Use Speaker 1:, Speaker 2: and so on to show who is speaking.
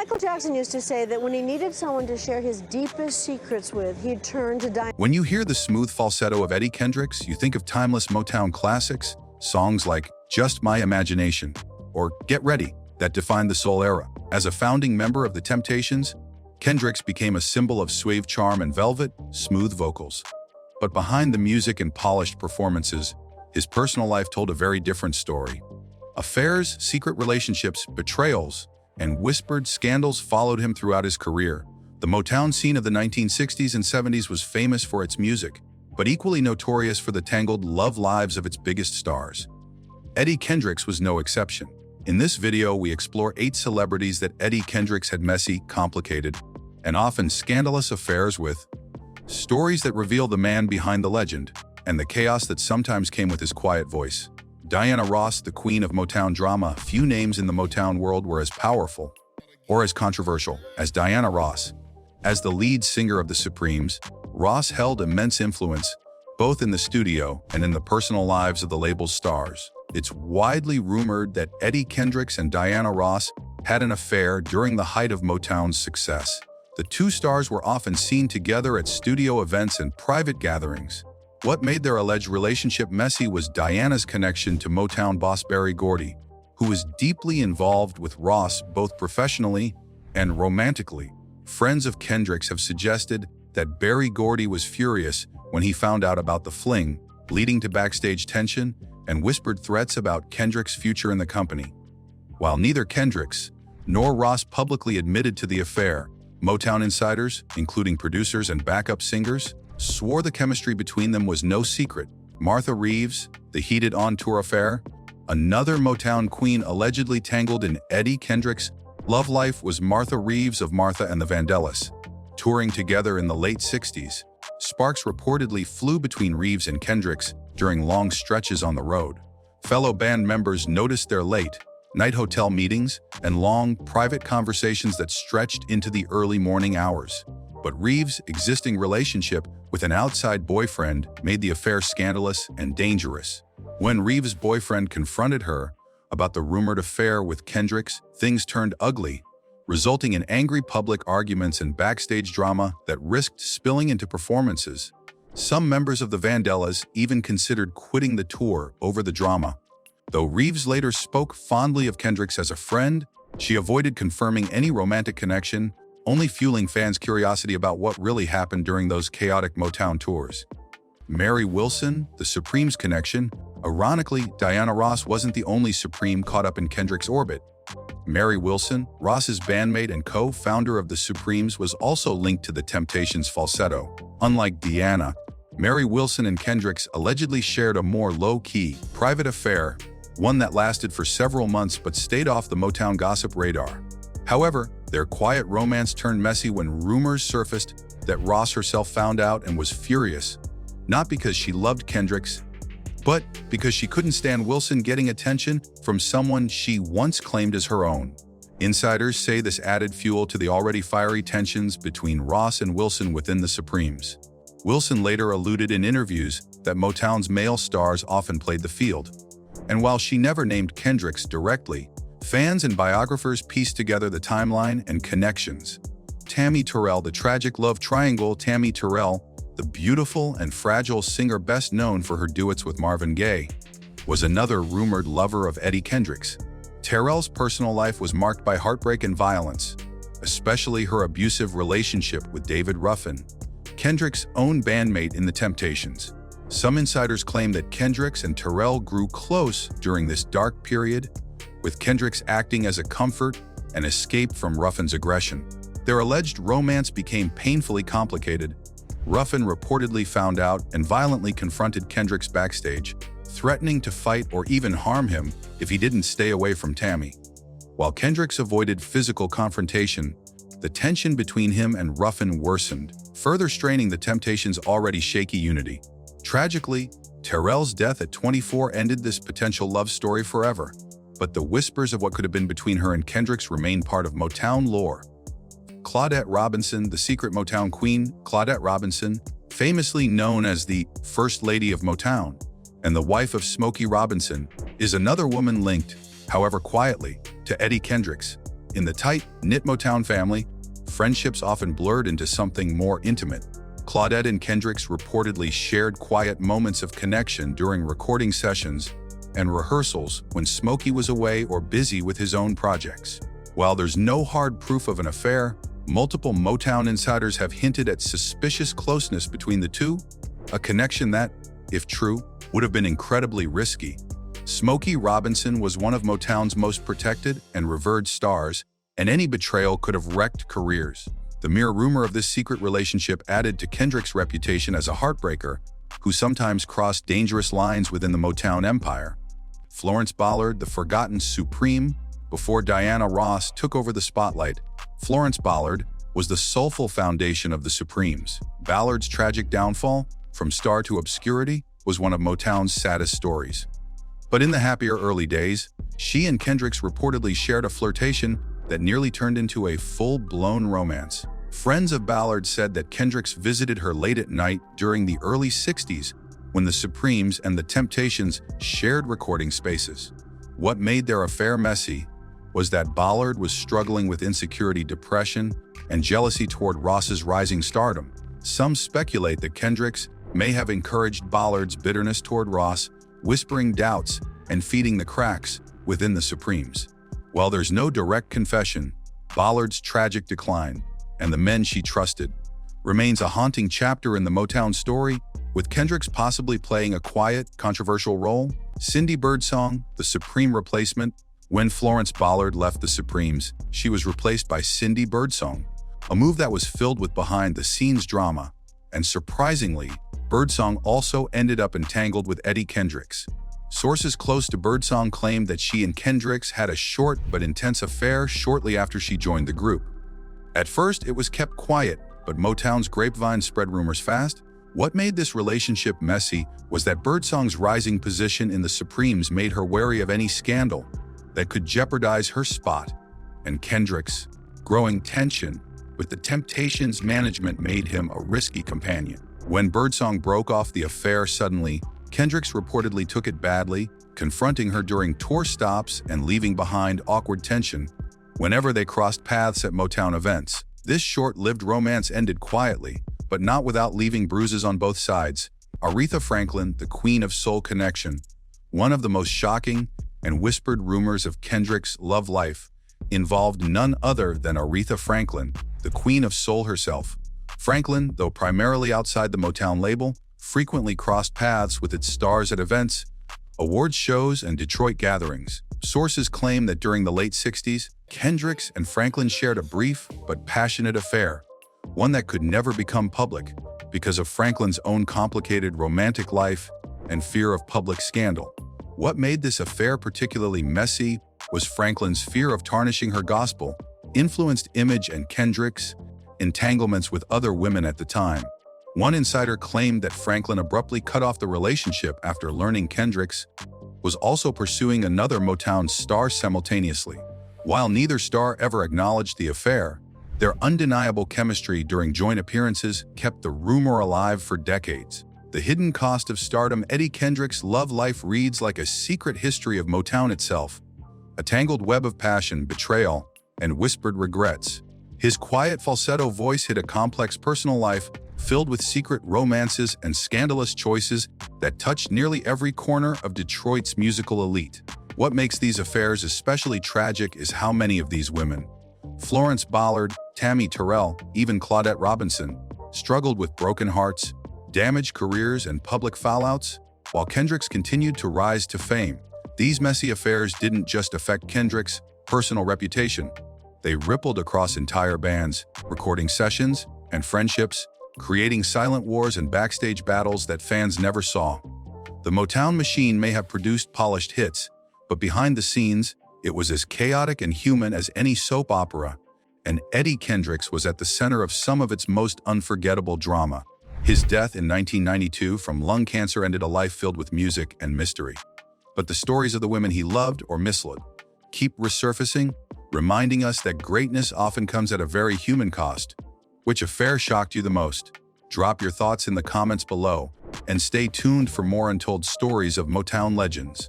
Speaker 1: Michael Jackson used to say that when he needed someone to share his deepest secrets with, he'd turn to Diana.
Speaker 2: When you hear the smooth falsetto of Eddie Kendricks, you think of timeless Motown classics, songs like Just My Imagination or Get Ready that defined the soul era. As a founding member of the Temptations, Kendricks became a symbol of suave charm and velvet, smooth vocals. But behind the music and polished performances, his personal life told a very different story. Affairs, secret relationships, betrayals, and whispered scandals followed him throughout his career. The Motown scene of the 1960s and 70s was famous for its music, but equally notorious for the tangled love lives of its biggest stars. Eddie Kendricks was no exception. In this video, we explore 8 celebrities that Eddie Kendricks had messy, complicated, and often scandalous affairs with, stories that reveal the man behind the legend, and the chaos that sometimes came with his quiet voice. Diana Ross, the queen of Motown drama. Few names in the Motown world were as powerful or as controversial as Diana Ross. As the lead singer of the Supremes, Ross held immense influence both in the studio and in the personal lives of the label's stars. It's widely rumored that Eddie Kendricks and Diana Ross had an affair during the height of Motown's success. The two stars were often seen together at studio events and private gatherings. What made their alleged relationship messy was Diana's connection to Motown boss Berry Gordy, who was deeply involved with Ross both professionally and romantically. Friends of Kendricks have suggested that Berry Gordy was furious when he found out about the fling, leading to backstage tension and whispered threats about Kendricks' future in the company. While neither Kendricks nor Ross publicly admitted to the affair, Motown insiders, including producers and backup singers, swore the chemistry between them was no secret. Martha Reeves, the heated on-tour affair, another Motown queen allegedly tangled in Eddie Kendricks' love life, was Martha Reeves of Martha and the Vandellas. Touring together in the late 60s, sparks reportedly flew between Reeves and Kendricks during long stretches on the road. Fellow band members noticed their late-night hotel meetings and long, private conversations that stretched into the early morning hours. But Reeves' existing relationship with an outside boyfriend made the affair scandalous and dangerous. When Reeves' boyfriend confronted her about the rumored affair with Kendricks, things turned ugly, resulting in angry public arguments and backstage drama that risked spilling into performances. Some members of the Vandellas even considered quitting the tour over the drama. Though Reeves later spoke fondly of Kendricks as a friend, she avoided confirming any romantic connection, only fueling fans' curiosity about what really happened during those chaotic Motown tours. Mary Wilson, the Supremes connection. Ironically, Diana Ross wasn't the only Supreme caught up in Kendricks' orbit. Mary Wilson, Ross's bandmate and co-founder of the Supremes, was also linked to the Temptations' falsetto. Unlike Diana, Mary Wilson and Kendricks allegedly shared a more low-key, private affair, one that lasted for several months but stayed off the Motown gossip radar. However, their quiet romance turned messy when rumors surfaced that Ross herself found out and was furious, not because she loved Kendricks, but because she couldn't stand Wilson getting attention from someone she once claimed as her own. Insiders say this added fuel to the already fiery tensions between Ross and Wilson within the Supremes. Wilson later alluded in interviews that Motown's male stars often played the field. And while she never named Kendricks directly, fans and biographers pieced together the timeline and connections. Tammy Terrell, the tragic love triangle. Tammy Terrell, the beautiful and fragile singer best known for her duets with Marvin Gaye, was another rumored lover of Eddie Kendricks. Terrell's personal life was marked by heartbreak and violence, especially her abusive relationship with David Ruffin, Kendricks' own bandmate in the Temptations. Some insiders claim that Kendricks and Terrell grew close during this dark period, with Kendricks acting as a comfort and escape from Ruffin's aggression. Their alleged romance became painfully complicated. Ruffin reportedly found out and violently confronted Kendricks backstage, threatening to fight or even harm him if he didn't stay away from Tammy. While Kendricks avoided physical confrontation, the tension between him and Ruffin worsened, further straining the Temptations' already shaky unity. Tragically, Terrell's death at 24 ended this potential love story forever, but the whispers of what could have been between her and Kendricks remain part of Motown lore. Claudette Robinson, the secret Motown queen. Claudette Robinson, famously known as the First Lady of Motown and the wife of Smokey Robinson, is another woman linked, however quietly, to Eddie Kendricks. In the tight-knit Motown family, friendships often blurred into something more intimate. Claudette and Kendricks reportedly shared quiet moments of connection during recording sessions and rehearsals when Smokey was away or busy with his own projects. While there's no hard proof of an affair, multiple Motown insiders have hinted at suspicious closeness between the two, a connection that, if true, would have been incredibly risky. Smokey Robinson was one of Motown's most protected and revered stars, and any betrayal could have wrecked careers. The mere rumor of this secret relationship added to Kendrick's reputation as a heartbreaker, who sometimes crossed dangerous lines within the Motown empire. Florence Ballard, the forgotten Supreme, before Diana Ross took over the spotlight. Florence Ballard was the soulful foundation of the Supremes. Ballard's tragic downfall, from star to obscurity, was one of Motown's saddest stories. But in the happier early days, she and Kendricks reportedly shared a flirtation that nearly turned into a full-blown romance. Friends of Ballard said that Kendricks visited her late at night during the early 60s when the Supremes and the Temptations shared recording spaces. What made their affair messy was that Ballard was struggling with insecurity, depression, and jealousy toward Ross's rising stardom. Some speculate that Kendricks may have encouraged Ballard's bitterness toward Ross, whispering doubts and feeding the cracks within the Supremes. While there's no direct confession, Ballard's tragic decline and the men she trusted remains a haunting chapter in the Motown story, with Kendricks possibly playing a quiet, controversial role. Cindy Birdsong, the Supreme replacement. When Florence Ballard left the Supremes, she was replaced by Cindy Birdsong, a move that was filled with behind-the-scenes drama. And surprisingly, Birdsong also ended up entangled with Eddie Kendricks. Sources close to Birdsong claimed that she and Kendricks had a short but intense affair shortly after she joined the group. At first, it was kept quiet, but Motown's grapevine spread rumors fast. What made this relationship messy was that Birdsong's rising position in the Supremes made her wary of any scandal that could jeopardize her spot, and Kendricks' growing tension with the Temptations management made him a risky companion. When Birdsong broke off the affair suddenly, Kendricks reportedly took it badly, confronting her during tour stops and leaving behind awkward tension whenever they crossed paths at Motown events. This short-lived romance ended quietly, but not without leaving bruises on both sides. Aretha Franklin, the Queen of Soul connection. One of the most shocking and whispered rumors of Kendrick's love life involved none other than Aretha Franklin, the Queen of Soul herself. Franklin, though primarily outside the Motown label, frequently crossed paths with its stars at events, awards shows, and Detroit gatherings. Sources claim that during the late 60s, Kendricks and Franklin shared a brief but passionate affair, one that could never become public because of Franklin's own complicated romantic life and fear of public scandal. What made this affair particularly messy was Franklin's fear of tarnishing her gospel-influenced image and Kendricks' entanglements with other women at the time. One insider claimed that Franklin abruptly cut off the relationship after learning Kendricks was also pursuing another Motown star simultaneously. While neither star ever acknowledged the affair, their undeniable chemistry during joint appearances kept the rumor alive for decades. The hidden cost of stardom. Eddie Kendricks' love life reads like a secret history of Motown itself, a tangled web of passion, betrayal, and whispered regrets. His quiet falsetto voice hid a complex personal life filled with secret romances and scandalous choices that touched nearly every corner of Detroit's musical elite. What makes these affairs especially tragic is how many of these women, Florence Ballard, Tammy Terrell, even Claudette Robinson, struggled with broken hearts, damaged careers, and public fallouts, while Kendricks continued to rise to fame. These messy affairs didn't just affect Kendricks' personal reputation. They rippled across entire bands, recording sessions, and friendships, creating silent wars and backstage battles that fans never saw. The Motown machine may have produced polished hits, but behind the scenes, it was as chaotic and human as any soap opera, and Eddie Kendricks was at the center of some of its most unforgettable drama. His death in 1992 from lung cancer ended a life filled with music and mystery. But the stories of the women he loved or misled keep resurfacing, reminding us that greatness often comes at a very human cost. Which affair shocked you the most? Drop your thoughts in the comments below, and stay tuned for more untold stories of Motown legends.